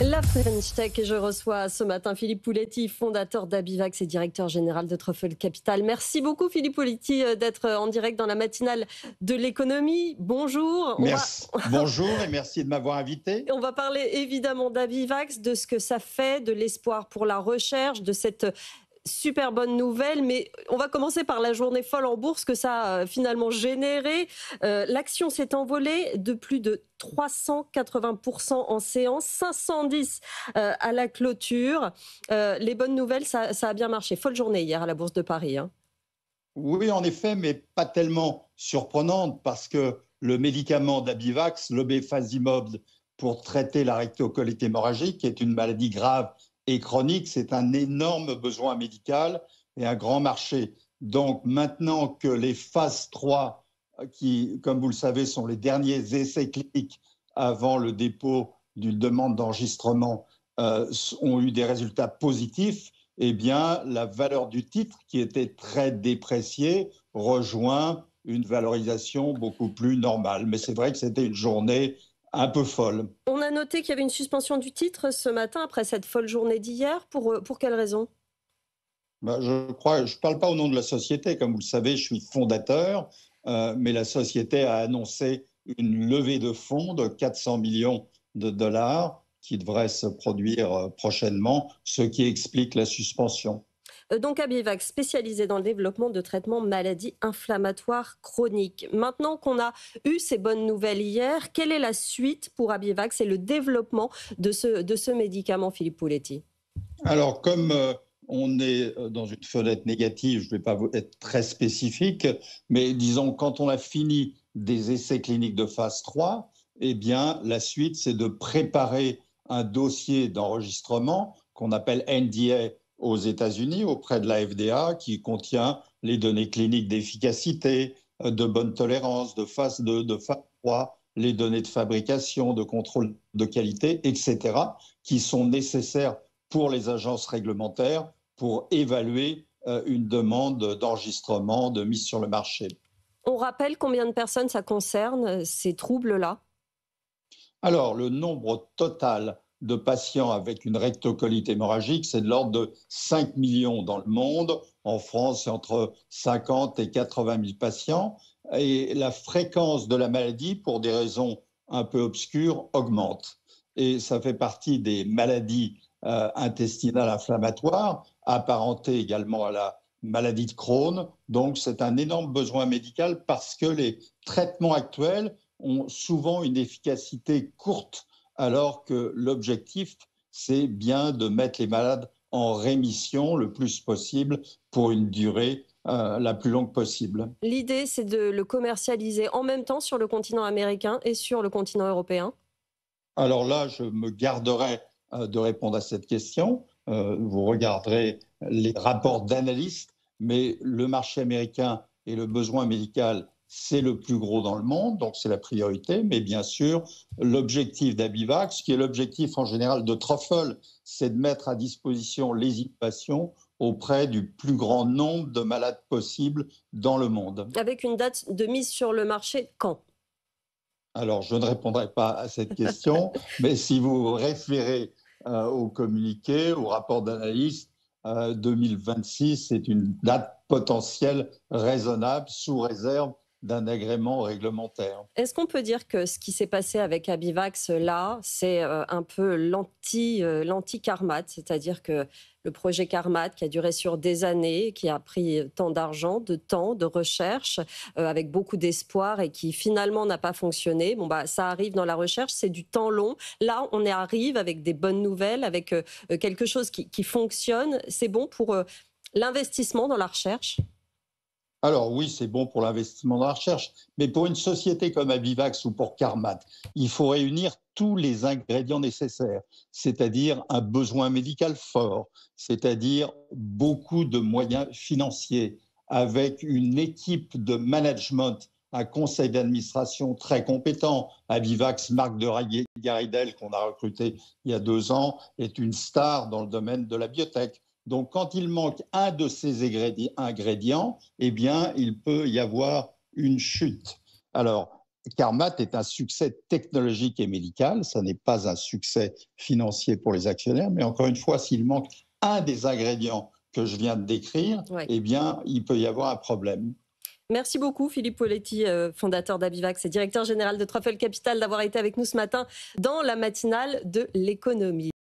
La French Tech, et je reçois ce matin Philippe Pouletti, fondateur d'Abivax et directeur général de Truffle Capital. Merci beaucoup Philippe Pouletti d'être en direct dans la matinale de l'économie. Bonjour. Merci. Bonjour et merci de m'avoir invité. On va parler évidemment d'Abivax, de ce que ça fait, de l'espoir pour la recherche, de cette super bonne nouvelle, mais on va commencer par la journée folle en bourse que ça a finalement généré. L'action s'est envolée de plus de 380% en séance, 510 à la clôture. Les bonnes nouvelles, ça a bien marché. Folle journée hier à la Bourse de Paris. Hein. Oui, en effet, mais pas tellement surprenante parce que le médicament d'Abivax, l'obefazimod, pour traiter la rectocolite hémorragique, qui est une maladie grave et chronique, c'est un énorme besoin médical et un grand marché. Donc maintenant que les phases 3, qui, comme vous le savez, sont les derniers essais cliniques avant le dépôt d'une demande d'enregistrement, ont eu des résultats positifs, eh bien, la valeur du titre, qui était très dépréciée, rejoint une valorisation beaucoup plus normale. Mais c'est vrai que c'était une journée un peu folle. On a noté qu'il y avait une suspension du titre ce matin après cette folle journée d'hier. Pour quelle raison ? Je ne parle pas au nom de la société. Comme vous le savez, je suis fondateur, mais la société a annoncé une levée de fonds de 400 millions de dollars qui devrait se produire prochainement, ce qui explique la suspension. Donc Abivax, spécialisé dans le développement de traitements maladies inflammatoires chroniques. Maintenant qu'on a eu ces bonnes nouvelles hier, quelle est la suite pour Abivax et le développement de ce médicament, Philippe Pouletti ? Alors, comme on est dans une fenêtre négative, je ne vais pas être très spécifique, mais disons, quand on a fini des essais cliniques de phase 3, eh bien, la suite, c'est de préparer un dossier d'enregistrement qu'on appelle NDA aux États-Unis auprès de la FDA, qui contient les données cliniques d'efficacité, de bonne tolérance, de phase 2, de phase 3, les données de fabrication, de contrôle de qualité, etc., qui sont nécessaires pour les agences réglementaires pour évaluer une demande d'enregistrement, de mise sur le marché. On rappelle combien de personnes ça concerne, ces troubles-là ? Alors, le nombre total de patients avec une rectocolite hémorragique, c'est de l'ordre de 5 millions dans le monde. En France, c'est entre 50 et 80 000 patients. Et la fréquence de la maladie, pour des raisons un peu obscures, augmente. Et ça fait partie des maladies intestinales inflammatoires, apparentées également à la maladie de Crohn. Donc, c'est un énorme besoin médical parce que les traitements actuels ont souvent une efficacité courte, alors que l'objectif, c'est bien de mettre les malades en rémission le plus possible pour une durée la plus longue possible. L'idée, c'est de le commercialiser en même temps sur le continent américain et sur le continent européen ? Alors là, je me garderai de répondre à cette question. Vous regarderez les rapports d'analystes, mais le marché américain et le besoin médical, c'est le plus gros dans le monde, donc c'est la priorité. Mais bien sûr, l'objectif d'Abivax, qui est l'objectif en général de Truffle, c'est de mettre à disposition les innovations auprès du plus grand nombre de malades possibles dans le monde. Avec une date de mise sur le marché, quand ? Alors, je ne répondrai pas à cette question, mais si vous référez au communiqué, au rapport d'analyse, 2026, c'est une date potentielle raisonnable sous réserve d'un agrément réglementaire. Est-ce qu'on peut dire que ce qui s'est passé avec Abivax, là, c'est un peu l'anti-Carmat, c'est-à-dire que le projet Carmat qui a duré sur des années, qui a pris tant d'argent, de temps, de recherche, avec beaucoup d'espoir et qui finalement n'a pas fonctionné. Bon, bah, ça arrive dans la recherche, c'est du temps long. Là, on y arrive avec des bonnes nouvelles, avec quelque chose qui fonctionne. C'est bon pour l'investissement dans la recherche ? Alors oui, c'est bon pour l'investissement dans la recherche, mais pour une société comme Abivax ou pour Carmat, il faut réunir tous les ingrédients nécessaires, c'est-à-dire un besoin médical fort, c'est-à-dire beaucoup de moyens financiers, avec une équipe de management, un conseil d'administration très compétent. Abivax, Marc de Garidel, qu'on a recruté il y a 2 ans, est une star dans le domaine de la biotech. Donc, quand il manque un de ces ingrédients, eh bien, il peut y avoir une chute. Alors, Carmat est un succès technologique et médical, ça n'est pas un succès financier pour les actionnaires, mais encore une fois, s'il manque un des ingrédients que je viens de décrire, Ouais. eh bien, il peut y avoir un problème. Merci beaucoup Philippe Poletti, fondateur d'Abivax et directeur général de Truffle Capital, d'avoir été avec nous ce matin dans la matinale de l'économie.